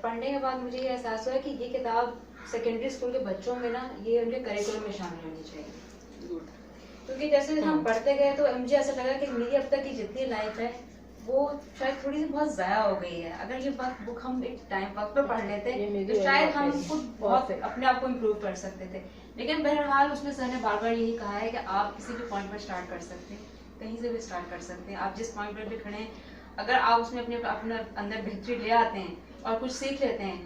पढ़ने के बाद मुझे ये एहसास हुआ कि ये किताब सेकेंडरी स्कूल के बच्चों में ना ये उनके करिकुलम में शामिल होनी चाहिए, क्योंकि जैसे हम पढ़ते गए तो मुझे ऐसा लगा कि मेरी अब तक की जितनी लाइफ है वो शायद थोड़ी सी बहुत ज़ाया हो गई है। अगर ये बुक हम एक टाइम वक्त पर पढ़ लेते तो शायद हम खुद बहुत अपने आप को इम्प्रूव कर सकते थे। लेकिन बहरहाल उसमें सर ने बार बार यही कहा है कि आप किसी भी पॉइंट पर स्टार्ट कर सकते हैं, कहीं से भी स्टार्ट कर सकते हैं। आप जिस पॉइंट पर भी खड़े हैं, अगर आप उसमें अपने अंदर बेहतरी ले आते हैं और कुछ सीख लेते हैं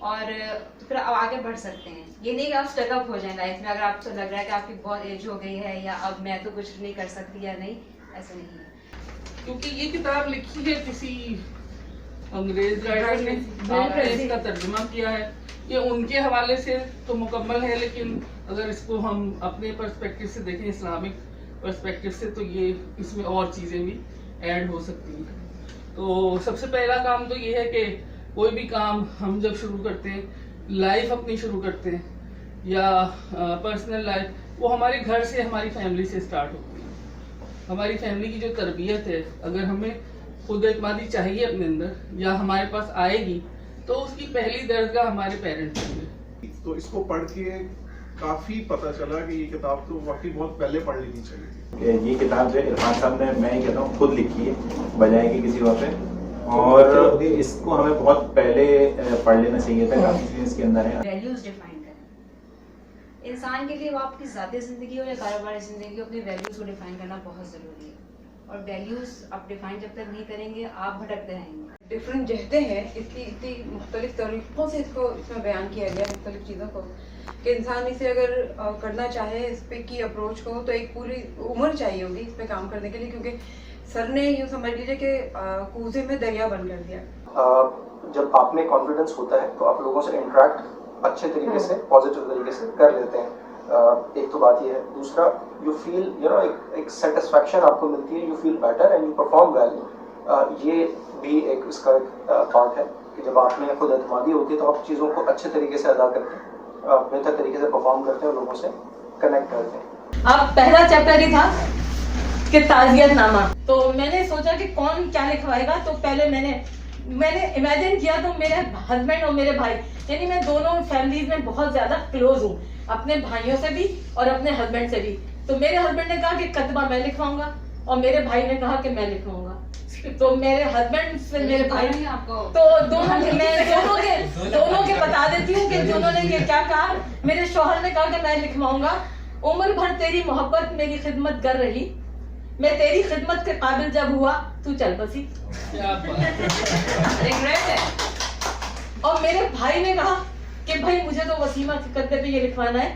और तो फिर आप आगे बढ़ सकते हैं। ये नहीं कि आप स्टकअप हो जाएं लाइफ में, अगर आपको लग रहा है कि आपकी बहुत एज हो गई है या अब मैं तो कुछ नहीं कर सकती या नहीं, ऐसा नहीं है। क्योंकि ये किताब लिखी है किसी अंग्रेज राइटर ने, आपने इसका तर्जुमा किया है, ये उनके हवाले से तो मुकम्मल है, लेकिन अगर इसको हम अपने पर्सपेक्टिव से देखें, इस्लामिक पर्सपेक्टिव से, तो ये इसमें और चीज़ें भी ऐड हो सकती हैं। तो सबसे पहला काम तो ये है कि कोई भी काम हम जब शुरू करते हैं, लाइफ अपनी शुरू करते हैं या पर्सनल लाइफ, वो हमारे घर से, हमारी फैमिली से स्टार्ट होती है। हमारी फैमिली की जो तरबियत है, अगर हमें खुद एतमादी चाहिए अपने अंदर या हमारे पास आएगी, तो उसकी पहली दरगाह हमारे पेरेंट्स होंगे। तो इसको पढ़ के काफी पता चला कि ये किताब तो वाकई बहुत पहले पढ़ लेनी चाहिए। ये किताब जो इरफान साहब ने, मैं कहता हूँ, खुद लिखी है बजाय कि किसी और पे, और इसको हमें बहुत पहले पढ़ लेना चाहिए था। काफी चीजें इसके अंदर है। वैल्यूज डिफाइन करें इंसान के लिए, वो आपकी ज़ाती ज़िंदगी हो या कारोबारी ज़िंदगी हो, अपने वैल्यूज को डिफाइन करना बहुत ज़रूरी है। और वैल्यूज आप डिफाइन जब तक नहीं करेंगे, आप भटकते रहेंगे। डिफरेंट जहते हैं, इतनी मुख्तलिफ तरीक़ों से इसको इसमें बयान किया गया, मुख्तलिफ चीज़ों को, कि इंसान इसे अगर करना चाहे, इस पे की अप्रोच को, तो एक पूरी उम्र चाहिए होगी इस पे काम करने के लिए, क्योंकि सर ने यूँ समझ लीजिए कि कूजे में दरिया बंद कर दिया। जब आप में कॉन्फिडेंस होता है तो आप लोगों से इंटरेक्ट अच्छे तरीके से, पॉजिटिव तरीके से कर लेते हैं। एक तो बात ये है। दूसरा, यू फील एक सेटिस्फैक्शन आपको मिलती है, you feel better and you perform well. ये भी एक इसका पार्ट है कि जब आप में खुद एतमादी होती है तो आप चीज़ों को अच्छे तरीके से अदा करते हैं, बेहतर तरीके से परफॉर्म करते हैं और लोगों से कनेक्ट करते हैं। अब पहला चैप्टर ही था कि ताज़ियतनामा, तो मैंने सोचा कि कौन क्या लिखवाएगा। तो पहले मैंने इमेजिन किया, तो मेरे हस्बैंड और मेरे भाई, यानी मैं दोनों फैमिलीज में बहुत ज्यादा क्लोज हूँ, अपने भाइयों से भी और अपने हस्बैंड से भी। तो मेरे हस्बैंड ने कहा कि कतबा मैं लिखवाऊंगा और मेरे भाई ने कहा कि मैं लिखवाऊंगा। तो मेरे हस्बैंड से मेरे भाई, तो दोनों के बता देती हूँ कि दोनों ने ये क्या कहा। मेरे शौहर ने कहा कि मैं लिखवाऊंगा, उम्र भर तेरी मोहब्बत मेरी खिदमत कर रही, मैं तेरी खिदमत के काबिल जब हुआ तू चल बसी। रिग्रेट है। और मेरे भाई ने कहा कि भाई मुझे तो वसीमा के कदे पे ये लिखवाना है,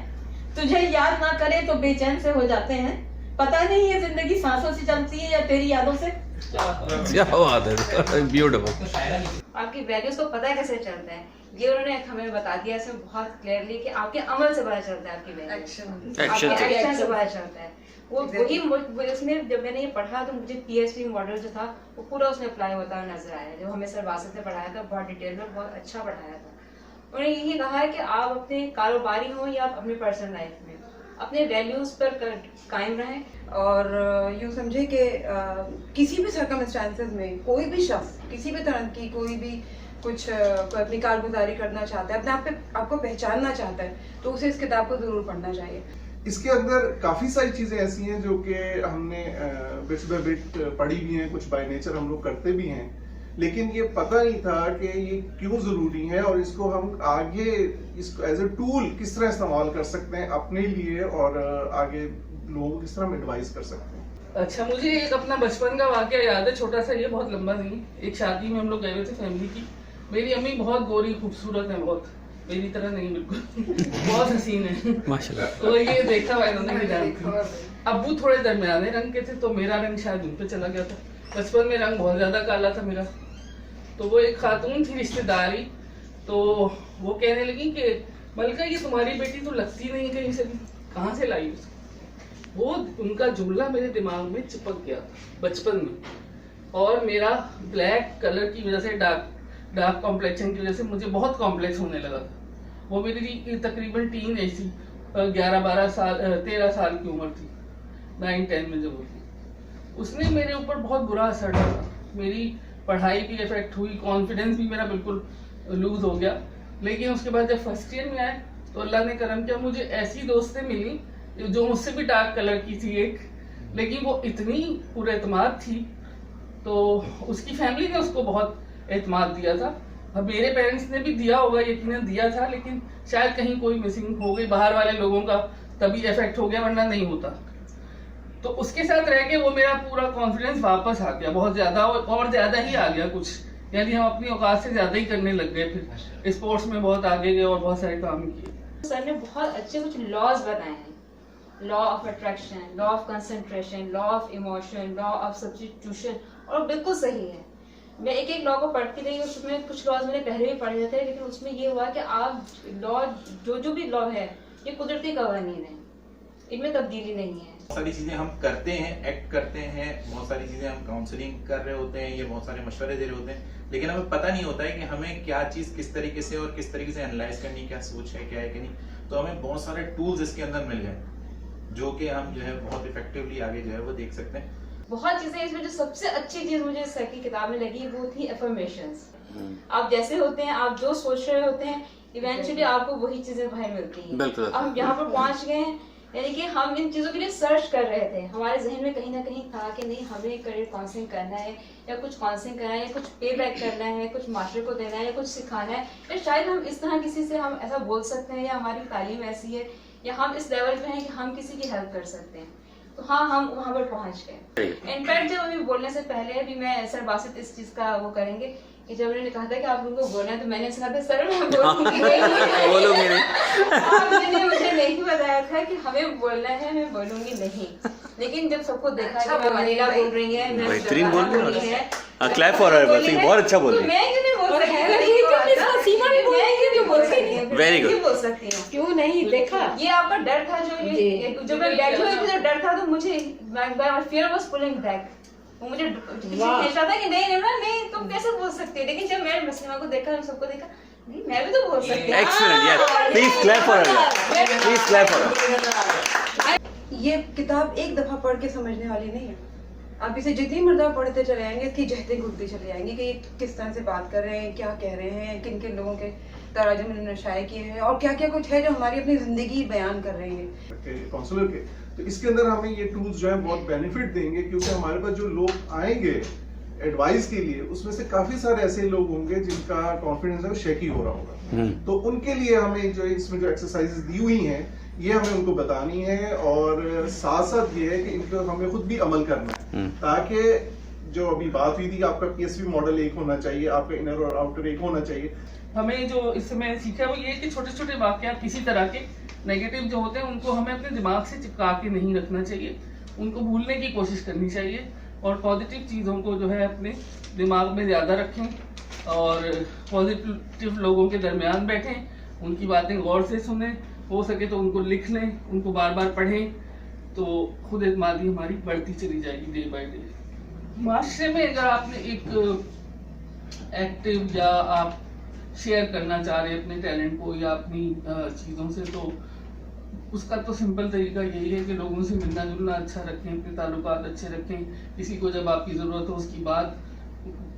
तुझे याद ना करे तो बेचैन से हो जाते हैं, पता नहीं ये जिंदगी सांसों से चलती है या तेरी यादों से। क्या बात है, ब्यूटीफुल। आपकी वैल्यूज को पता है कैसे चलता है, ये उन्होंने हमें बता दिया इसमें बहुत क्लियरली कि आपके अमल से पता चलता है, आपकी वैल्यूज एक्शन से पता चलता है। वो वही इसमें जब मैंने ये पढ़ा तो मुझे PhD मॉडल जो था वो पूरा उसमें अप्लाई होता हुआ नजर आया, जो हमें सर वासिफ ने पढ़ाया था, बहुत डिटेल में, बहुत अच्छा पढ़ाया था। उन्होंने यही कहा है कि आप अपने कारोबारी हो या अपनी पर्सनल लाइफ में अपने वैल्यूज पर कायम रहें। और यूँ समझे कि किसी भी सर्कमस्टांसेस में कोई भी शख्स किसी भी तरह की कोई भी कुछ अपनी कारगुजारी करना चाहता है, अपने आपको पहचानना चाहता है, तो उसे इस किताब को जरूर पढ़ना चाहिए। इसके अंदर काफी सारी चीजें ऐसी हैं जो कि हमने बिट बाय बिट पढ़ी भी हैं, कुछ बाय नेचर हम लोग करते भी हैं, लेकिन ये पता नहीं था कि ये क्यों जरूरी है और इसको हम आगे इसको एज ए टूल किस तरह इस्तेमाल कर सकते हैं अपने लिए और आगे लोगों को किस तरह हम एडवाइस कर सकते हैं। अच्छा, मुझे एक अपना बचपन का वाकया याद है, छोटा सा, ये बहुत लंबा नहीं। एक शादी में हम लोग गए हुए थे फैमिली की। मेरी अम्मी बहुत गोरी खूबसूरत है, बहुत मेरी तरह नहीं, बिल्कुल बहुत हसीन है माशाल्लाह। तो ये देखा हुआ इन्होंने भी जानती। अब्बू थोड़े दरमियाने रंग के थे, तो मेरा रंग शायद उन पे चला गया था। बचपन में रंग बहुत ज्यादा काला था मेरा। तो वो एक खातून थी रिश्तेदारी, तो वो कहने लगी कि मलका ये तुम्हारी बेटी तो लगती नहीं कहीं से भी, कहाँ से लाई उसको। वो उनका जुमला मेरे दिमाग में चिपक गया बचपन में। और मेरा ब्लैक कलर की वजह से, डार्क कॉम्प्लेक्शन की वजह से मुझे बहुत कॉम्प्लेक्स होने लगा था। वो मेरी तकरीबन टीन एज थी, 11-12 साल 13 साल की उम्र थी, 9-10 में जब वो थी। उसने मेरे ऊपर बहुत बुरा असर डाला, मेरी पढ़ाई भी इफेक्ट हुई, कॉन्फिडेंस भी मेरा बिल्कुल लूज हो गया। लेकिन उसके बाद जब फर्स्ट ईयर में आए तो अल्लाह ने करम किया, मुझे ऐसी दोस्तें मिली जो मुझसे भी डार्क कलर की थी एक, लेकिन वो इतनी पूरे एतमाद थी, तो उसकी फैमिली ने उसको बहुत एतमाद दिया था। अब मेरे पेरेंट्स ने भी दिया होगा, यकीनन दिया था, लेकिन शायद कहीं कोई मिसिंग हो गई, बाहर वाले लोगों का तभी इफेक्ट हो गया, वरना नहीं होता। तो उसके साथ रह के वो मेरा पूरा कॉन्फिडेंस वापस आ गया, बहुत ज्यादा और ज्यादा ही आ गया कुछ, यानी हम अपनी औकात से ज्यादा ही करने लग गए। फिर स्पोर्ट्स में बहुत आगे गए और बहुत सारे काम किए। सर ने बहुत अच्छे कुछ लॉज बनाए हैं, law of attraction, law of concentration, law of emotion, law of substitution, और बिल्कुल सही है। मैं एक एक लॉ को पढ़ती रही, उसमें कुछ लॉज मैंने पहले भी पढ़े थे, लेकिन उसमें ये हुआ कि आप लॉ जो भी लॉ है ये कुदरती कवानीन है, इनमें तब्दीली नहीं है। बहुत सारी चीजें हम करते हैं, एक्ट करते हैं, बहुत सारी चीजें हम काउंसलिंग कर रहे होते हैं, ये बहुत सारे मशवरे दे रहे होते हैं, लेकिन हमें पता नहीं होता है कि हमें क्या चीज किस तरीके से और किस तरीके से एनालाइज करनी, क्या सोच है, क्या है कि नहीं। तो हमें बहुत सारे टूल्स इसके अंदर मिल गए, जो कि हम जो है बहुत इफेक्टिवली आगे जो है वो देख सकते हैं। बहुत चीजें इसमें, जो सबसे अच्छी चीज मुझे सर की किताब में लगी वो थी अफर्मेशंस। आप जैसे होते हैं, आप जो सोच रहे होते हैं, इवेंचुअली आपको वही चीजें बाहर मिलती हैं। बिल्कुल। अब हम यहाँ पर पहुंच गए हैं, यानी कि हम इन चीजों के लिए सर्च कर रहे थे, हमारे जहन में कहीं ना कहीं था कि नहीं हमें करियर काउंसलिंग करना है, या कुछ काउंसलिंग करना है, या कुछ पे बैक करना है, कुछ मास्टर को देना है, या कुछ सिखाना है, या शायद हम इस तरह किसी से हम ऐसा बोल सकते हैं, या हमारी तालीम ऐसी है, या हम इस लेवल पे हैं कि हम किसी की हेल्प कर सकते हैं। तो हाँ, हम वहाँ पर पहुँच गए। इनफैक्ट जब अभी बोलने से पहले भी मैं सर बासित इस चीज का वो करेंगे कि जब उन्होंने कहा था कि आप उनको बोलना है, तो मैंने ऐसा कहा था सर मैं बोलूंगी नहीं। मुझे नहीं बताया था कि हमें बोलना है, मैं बोलूंगी नहीं। लेकिन जब सबको देखा कि मैं वनीला बोल रही है, मैं बेहतरीन बोल रही है, है, क्लैप फॉर हर, बहुत अच्छा बोल रही है। मैं क्यों नहीं बोल सकती? Very good. क्यों बोल सकती हूँ? क्यों नहीं देखा? ये आपका डर था, जो मैं बैठी हुई थी, जो डर था, तो मुझे फियर वाज पुलिंग बैक। वो मुझे खींचा था कि नहीं नहीं तुम कैसे बोल सकती है। लेकिन जब मैं मसलिमा को देखा, सबको देखा, नहीं मैं भी तो बोल सकती हूँ। Excellent, yes. Please clap for her. Please clap for her. ये किताब एक दफा पढ़ के समझने वाली नहीं है। आप इसे जितनी मर्तबा पढ़ते चले जाएंगे, इसकी जहतें घुलती चली जाएंगी कि ये किस तरह से बात कर रहे हैं, क्या कह रहे हैं, किन किन लोगों के तराजुम इन्होंने शाये किए हैं, और क्या क्या कुछ है जो हमारी अपनी जिंदगी बयान कर रहे हैं काउंसलर के। तो इसके अंदर हमें ये टूल्स जो है बहुत बेनिफिट देंगे, क्योंकि हमारे पास जो लोग आएंगे एडवाइस के लिए, उसमें से काफी सारे ऐसे लोग होंगे जिनका कॉन्फिडेंस है वो शेकी हो रहा होगा। तो उनके लिए हमें जो इसमें जो एक्सरसाइजेस दी हुई हैं, ये हमें उनको बतानी है, और साथ साथ ये है कि इनको हमें खुद भी अमल करना है, ताकि जो अभी बात हुई थी कि आपका पीएसवी मॉडल एक होना चाहिए, आपका इनर और आउटर एक होना चाहिए। हमें जो इस समय सीखा वो ये कि छोटे छोटे वाकयात किसी तरह के नेगेटिव जो होते हैं उनको हमें अपने दिमाग से चिपका के नहीं रखना चाहिए, उनको भूलने की कोशिश करनी चाहिए, और पॉजिटिव चीज़ों को जो है अपने दिमाग में ज़्यादा रखें, और पॉजिटिव लोगों के दरमियान बैठें, उनकी बातें गौर से सुनें, हो सके तो उनको लिख लें, उनको बार बार पढ़ें, तो खुद एतमादी हमारी बढ़ती चली जाएगी डे बाय डे। माशरे में अगर आपने एक एक्टिव या आप शेयर करना चाह रहे हैं अपने टैलेंट को या अपनी चीज़ों से, तो उसका तो सिंपल तरीका यही है कि लोगों से मिलना जुलना अच्छा रखें, अपने ताल्लुकात अच्छे रखें, किसी को जब आपकी ज़रूरत हो उसकी बात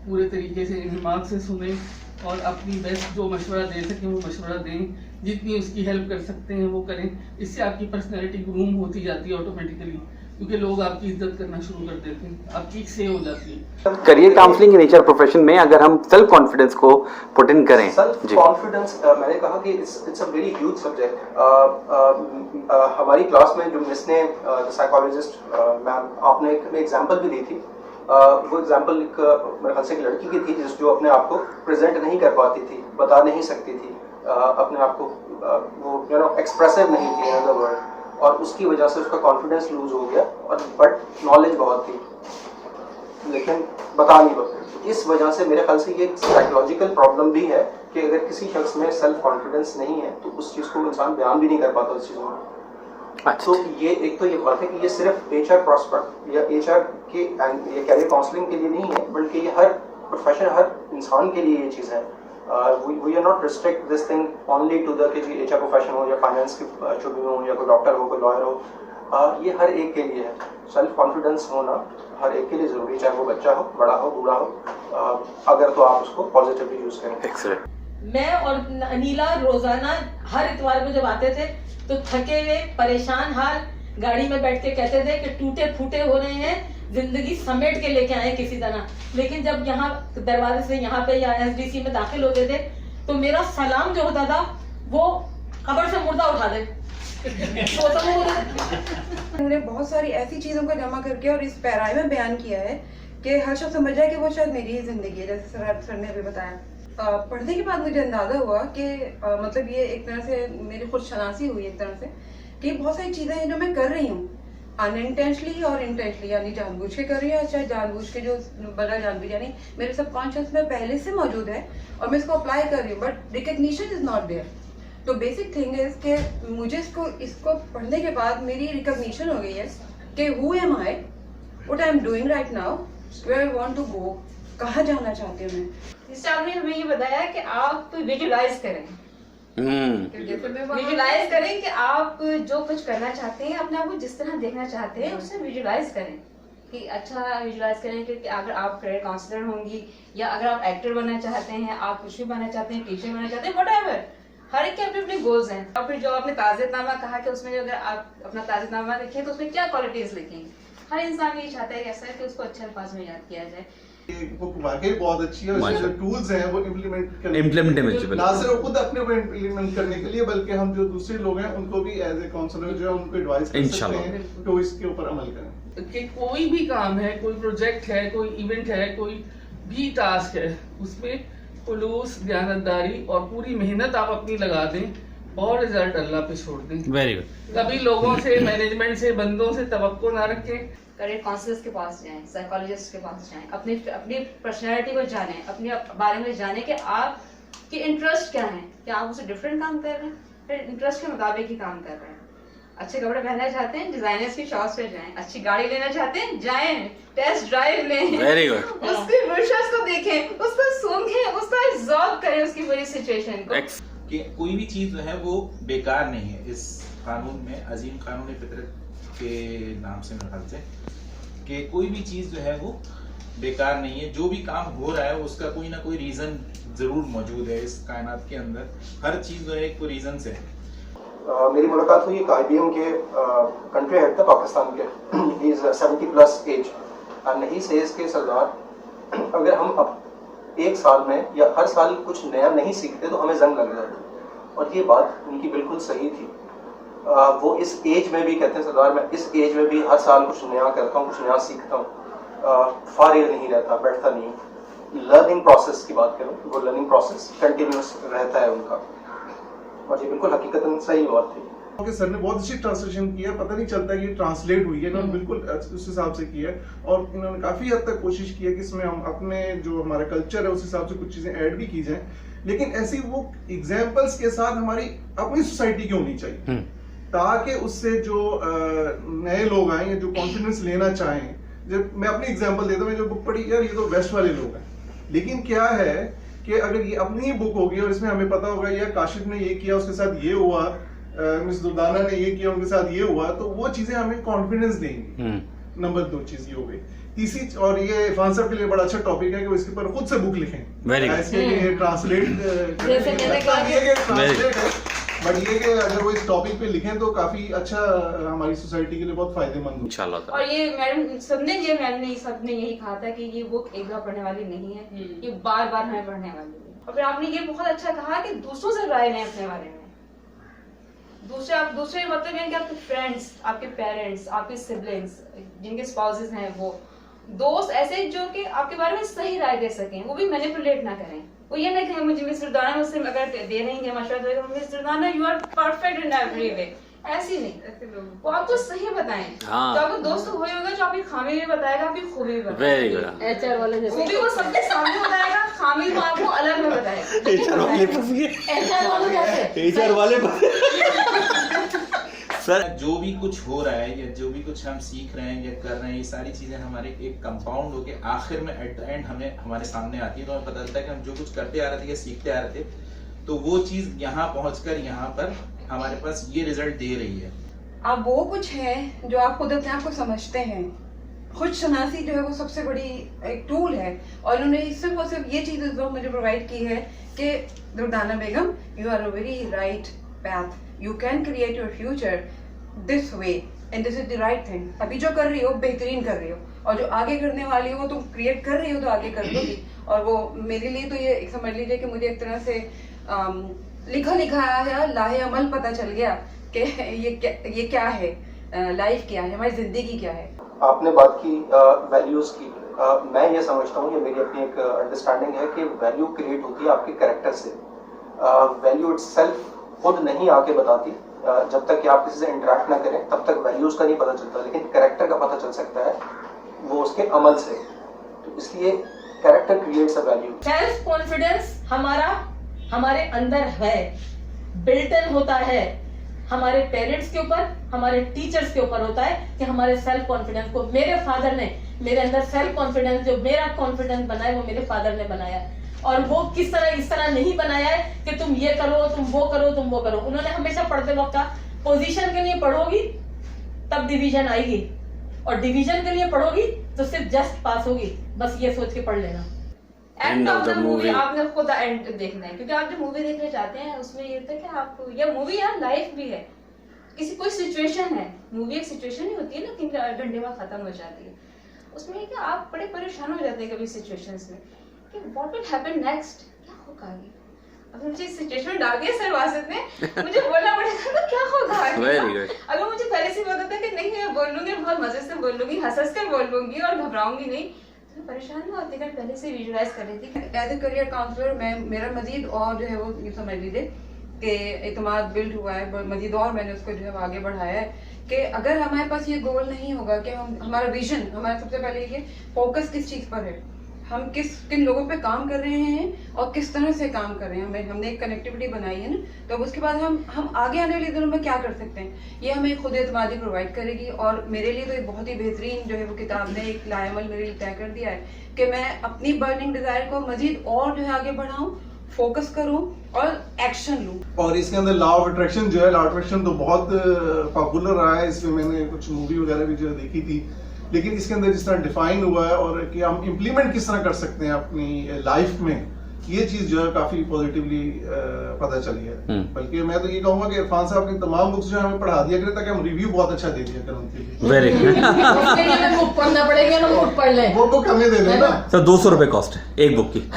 पूरे तरीके से दिमाग से सुनें, और अपनी बेस्ट जो मशवरा दे सकें वो मशवरा दें, जितनी उसकी हेल्प कर सकते हैं वो करें। इससे आपकी पर्सनैलिटी ग्रूम होती जाती है ऑटोमेटिकली, क्योंकि लोग आपकी इज्जत करना शुरू कर देते हैं, आपकी सेव हो जाती है। करियर काउंसलिंग के नेचर प्रोफेशन में अगर हम सेल्फ कॉन्फिडेंस को पुट इन करें, सेल्फ कॉन्फिडेंस मैंने कहा कि it's a very huge subject. हमारी क्लास में जो मिस ने साइकोलॉजिस्ट मैम, आपने एक एग्जांपल भी दी थी। वो एग्जांपल मेरे ख्याल से एक लड़की की थी जो अपने आप को प्रेजेंट नहीं कर पाती थी, बता नहीं सकती थी अपने आप को, वो एक्सप्रेसिव नहीं थी इन अदर वर्ड, और उसकी वजह से उसका कॉन्फिडेंस लूज हो गया, और बट नॉलेज बहुत थी लेकिन बता नहीं पाती। इस वजह से मेरे ख्याल से ये साइकोलॉजिकल प्रॉब्लम भी है कि अगर किसी शख्स में सेल्फ कॉन्फिडेंस नहीं है तो उस चीज़ को इंसान बयान भी नहीं कर पाता उस चीज़ों में। तो ये एक तो ये बात है कि ये सिर्फ एचआर प्रॉस्पेक्ट या एचआर के ये कैरियर काउंसलिंग के लिए नहीं है, बल्कि ये हर प्रोफेशन, हर इंसान के लिए ये चीज़ है। We are not restrict this thing only to the कि एचआर प्रोफेशन हो या फाइनेंस के शुरू हो या कोई डॉक्टर हो, कोई लॉयर हो, ये हर एक के लिए है। सेल्फ कॉन्फिडेंस होना हर एक के लिए जरूरी, चाहे वो बच्चा हो, बड़ा हो, बूढ़ा हो, अगर तो आप उसको पॉजिटिवली यूज करें। एक्सीलेंट। मैं और अनीला रोजाना हर इतवार को जब आते थे तो थके हुए परेशान हाल गाड़ी में बैठ के कहते थे कि टूटे फूटे हो रहे हैं, जिंदगी समेट के लेके आए किसी तरह। लेकिन जब यहाँ दरवाजे से यहाँ पे या SDC में दाखिल होते थे तो मेरा सलाम जो होता था वो कब्र से मुर्दा उठा दे। उन्होंने बहुत सारी ऐसी चीजों को जमा करके और इस पैराए में बयान किया है कि हर शख्स समझ जाए कि वो शायद मेरी ही जिंदगी है, जैसे सर ने अभी बताया। पढ़ने के बाद मुझे अंदाजा हुआ कि मतलब ये एक तरह से मेरी खुद शनासी हुई एक तरह से कि बहुत सारी चीजें हैं जो मैं कर रही हूँ अनइंटेंशनली और इंटेंशनली, यानी जानबूझ के कर रही हूँ, चाहे जानबूझ के जो बगैर जानबूझ, यानी मेरे सबकॉन्शियस में पहले से मौजूद है और मैं इसको अप्लाई कर रही हूँ, but recognition is not there. तो बेसिक थिंग इज कि मुझे इसको पढ़ने के बाद मेरी रिकग्निशन हो गई है कि who am I, what I am doing right now, where I want to go, कहाँ जाना चाहती हूँ मैं। इससे आपने हमें ये बताया कि आप विजुलाइज करें, विजुलाइज करें कि आप जो कुछ करना चाहते हैं, अपने आप को जिस तरह देखना चाहते हैं उसे विजुलाइज करें कि अच्छा विजुलाइज करें कि अगर आप करियर काउंसलर होंगी या अगर आप एक्टर बनना चाहते हैं, आप कुछ भी बनना चाहते हैं, टीचर बनना चाहते हैं, व्हाटएवर, हर एक के अपने अपने गोल्स हैं। और फिर जो आपने ताज़ेनामा कहा कि उसमें अगर आप अपना ताज़ेनामा लिखें तो उसमें क्या क्वालिटीज लिखेंगे, हर इंसान यही चाहता है ऐसा कि उसको अच्छे अल्फाज में याद किया जाए। वो वाकई बहुत अच्छी है, उसके जो टूल्स हैं वो इम्प्लीमेंटेबल, ना सिर्फ खुद अपने को इम्प्लीमेंट करने के लिए बल्कि हम जो दूसरे लोग हैं उनको भी एज ए काउंसलर जो है उनको एडवाइस कर सकते हैं तो इसके ऊपर अमल करें। कि कोई भी काम है, कोई प्रोजेक्ट है, कोई इवेंट है, कोई भी टास्क है, उसमें खुलूस, दयानतदारी और पूरी मेहनत आप अपनी लगा दें और रिजल्ट अल्लाह पे छोड़ दें। Very good. कभी लोगों से, मैनेजमेंट से, बंदों से तवक्को ना रखें। करियर काउंसलर्स के पास जाएं, साइकोलॉजिस्ट के पास जाएं, अपनी पर्सनैलिटी को जानें, अपने बारे में जानें कि आपके इंटरेस्ट क्या हैं, क्या आप उससे डिफरेंट काम कर रहे हैं, फिर इंटरेस्ट के मुताबिक ही काम कर रहे हैं। अच्छे कपड़े पहनना चाहते हैं, डिजाइनर्स की शॉप्स पे जाएं, अच्छी गाड़ी लेना चाहते हैं, जाएं, टेस्ट ड्राइव लें, वेरी गुड, उसके फीचर्स को देखें, उसको सूंघें, उसका एब्जॉर्ब करें उसकी पूरी सिचुएशन को। कि कोई भी चीज जो है वो बेकार नहीं है। इस कानून में, अजीम कानून फितरत के नाम से मेरे ख्याल से, कि कोई भी चीज जो है वो बेकार नहीं है। जो भी काम हो रहा है उसका कोई ना कोई रीजन जरूर मौजूद है इस कायनात के अंदर। हर चीज जो है एक कोई रीजन से है। मेरी मुलाकात हुई एक IBM के कंट्री हेड था पाकिस्तान के, he is 70+ age and he says के सरदार अगर हम अब एक साल में या हर साल कुछ नया नहीं सीखते तो हमें जंग लग जाती। और ये बात उनकी बिल्कुल सही थी। वो इस एज में भी कहते हैं सरदार मैं इस एज में भी हर साल कुछ नया करता हूँ, कुछ नया सीखता हूँ, फारिग नहीं रहता, बैठता नहीं। लर्निंग प्रोसेस की बात करूँ, वो लर्निंग प्रोसेस कंटिन्यूस रहता है उनका, और ये बिल्कुल हकीकतन सही बात थी। क्योंकि सर ने बहुत अच्छी ट्रांसलेशन किया, पता नहीं चलता कि ये ट्रांसलेट हुई है, इन्होंने बिल्कुल उस हिसाब से किया है और इन्होंने काफी हद तक कोशिश की है कि इसमें हम अपने जो हमारा कल्चर है उस हिसाब से कुछ चीजें ऐड भी की जाएं, लेकिन ऐसी वो एग्जाम्पल्स के साथ हमारी अपनी सोसाइटी की होनी चाहिए ताकि उससे जो नए लोग आए जो कॉन्फिडेंस लेना चाहें। जब मैं अपनी एग्जाम्पल देता हूँ, जो बुक पढ़ी यार ये तो वेस्ट वाले लोग हैं, लेकिन क्या है कि अगर ये अपनी ही बुक होगी और इसमें हमें पता होगा यार काशिफ ने ये किया, उसके साथ ये हुआ, मिस दुर्दाना ने ये किया, उनके साथ ये हुआ, तो वो चीजें हमें कॉन्फिडेंस देंगी। नंबर 2 चीज ये हो गई। तीसरी, और ये इरफान साहब के लिए बड़ा अच्छा टॉपिक है कि वो इसके ऊपर खुद से बुक लिखें, ऐसे ट्रांसलेट बट ये कि अगर वो इस टॉपिक पे लिखें तो काफी अच्छा हमारी सोसाइटी के लिए बहुत फायदेमंद हो इंशाल्लाह। और ये मैडम सबने यही कहा था कि ये बुक एक बार पढ़ने वाली नहीं है, ये बार बार हमें पढ़ने वाली है। और फिर आपने ये बहुत अच्छा कहा कि दूसरों से राय लें अपने बारे में। दूसरे मतलब है कि आपके फ्रेंड्स, आपके पेरेंट्स, आपके सिबलिंग्स, जिनके स्पाउसेस हैं, वो दोस्त ऐसे जो कि आपके बारे में सही राय दे सकें, वो भी मैनिपुलेट ना करें। वो ये नहीं कहें मुझे मिस दुर्दाना मुझसे अगर दे रही है मशवरा देगा miss Durdana you are perfect in every way, ऐसी नहीं, ऐसे लोग वो आपको सही बताएं। हाँ। तो आपको दोस्त हो ही होगा जो आपकी खामी भी बताएगा, आपकी खूबी भी बताएगा। Very good. HR वाले जैसे खूबी वो सबके सामने बताएगा, खामी को आपको अलग में बताएगा। HR वाले सर जो भी कुछ हो रहा है या जो भी कुछ हम सीख रहे हैं या कर रहे हैं, ये सारी चीजें हमारे एक कंपाउंड होके आखिर में एट द एंड हमें हमारे सामने आती है। तो हमें पता चलता है कि हम जो कुछ करते आ रहे थे या सीखते आ रहे थे, तो वो चीज यहाँ पहुंचकर यहाँ पर हमारे पास ये रिजल्ट दे रही है। आप वो कुछ है जो आप खुद अपने आप को समझते हैं, खुद शनासी जो है वो सबसे बड़ी एक टूल है, और उन्होंने सिर्फ और सिर्फ ये चीज़ इस वक्त मुझे प्रोवाइड की है कि Durdana Begum, you are a very right path, you can create your future this way and this is the right thing. अभी जो कर रही हो बेहतरीन कर रही हो, और जो आगे करने वाली हो तुम क्रिएट कर रही हो तो आगे कर दोगी। और वो मेरे लिए तो ये एक समझ लीजिए कि मुझे एक तरह से लिखा लिखा है लाहे अमल पता चल गया कि ये क्या है, लाइफ क्या है, हमारी जिंदगी क्या है। आपने बात की वैल्यूज की, मैं ये समझता हूँ, ये मेरी अपनी एक अंडरस्टैंडिंग है कि वैल्यू क्रिएट होती है आपके कैरेक्टर से। वैल्यू इटसेल्फ खुद नहीं आके बताती, जब तक कि आप किसी से इंटरेक्ट ना करें तब तक वैल्यूज का नहीं पता चलता, लेकिन कैरेक्टर का पता चल सकता है वो उसके अमल से। तो इसलिए character creates a value. Self confidence हमारे अंदर है, बिल्ट इन होता है, हमारे पेरेंट्स के ऊपर, हमारे टीचर्स के ऊपर होता है कि हमारे सेल्फ कॉन्फिडेंस को, मेरे फादर ने मेरे अंदर सेल्फ कॉन्फिडेंस, जो मेरा कॉन्फिडेंस बनाया वो मेरे फादर ने बनाया। और वो किस तरह, इस तरह नहीं बनाया है कि तुम ये करो, तुम वो करो, तुम वो करो। उन्होंने हमेशा पढ़ते वक्त कहा, पोजीशन के लिए पढ़ोगी तब डिवीजन आएगी, और डिवीजन के लिए पढ़ोगी तो सिर्फ जस्ट पास होगी, बस ये सोच के पढ़ लेना। एंड ऑफ द मूवी आपने खुद एंड देखना है, क्योंकि आप जो मूवी देखने जाते हैं उसमें ये होता है कि आप, ये मूवी यार लाइफ भी है, किसी कोई सिचुएशन है, मूवी एक सिचुएशन ही होती है ना, 3 घंटे बाद खत्म हो जाती है। उसमें क्या आप बड़े परेशान हो जाते हैं कभी सिचुएशंस में कि व्हाट विल हैपन नेक्स्ट, क्या होगा आगे। अब मुझे इस सिचुएशन में डाल दिया सर वासित ने, मुझे बोलना पड़ेगा तो क्या होगा आगे। Very good. अगर मुझे पहले से पता था कि नहीं मैं बोल लूंगी, बहुत मजे से बोल लूंगी, हंस कर बोल लूंगी और घबराऊंगी नहीं, तो परेशान ना होती, अगर पहले से विजुअलाइज कर रही थी। एज ए करियर काउंसलर मैं, मेरा मजीद और जो है वो ये समझ लीजिए कि एतमाद बिल्ड हुआ है, मजीद और मैंने उसको जो है आगे बढ़ाया है कि अगर हमारे पास ये गोल नहीं होगा कि हम, हमारा विजन, हमारा सबसे पहले ये फोकस किस चीज़ पर है, हम किन लोगों पे काम कर रहे हैं और किस तरह से काम कर रहे हैं, हमने एक कनेक्टिविटी बनाई है ना, तो उसके बाद हम आगे आने वाले दिनों में क्या कर सकते हैं, ये हमें खुद एतमादी प्रोवाइड करेगी। और मेरे लिए तो एक बहुत ही बेहतरीन जो है वो किताब ने एक लाएमल मेरे लिए तय कर दिया है कि मैं अपनी बर्निंग डिजायर को मजीद और जो है आगे बढ़ाऊं, फोकस करूं और एक्शन लूं। और इसके अंदर लॉ ऑफ अट्रैक्शन जो है, लॉ ऑफ अट्रैक्शन तो बहुत पॉपुलर रहा है, इसमें मैंने कुछ मूवी वगैरह भी जो है देखी थी, लेकिन इसके अंदर जिस तरह डिफाइन हुआ है और कि हम इम्प्लीमेंट किस तरह कर सकते हैं अपनी लाइफ में, ये चीज जो है काफी पॉजिटिवली पता चली है। बल्कि मैं तो ये कहूंगा कि इरफान साहब ने तमाम बुक्स जो है हमें पढ़ा दिया करें ताकि हम रिव्यू बहुत अच्छा दे दिया करें उनके लिए। Very good. उसके लिए हमें बुक पढ़ना पड़ेगा ना, बुक पढ़ लें। वो बुक हमें दे देना। सर 200 रुपए कॉस्ट है एक बुक की।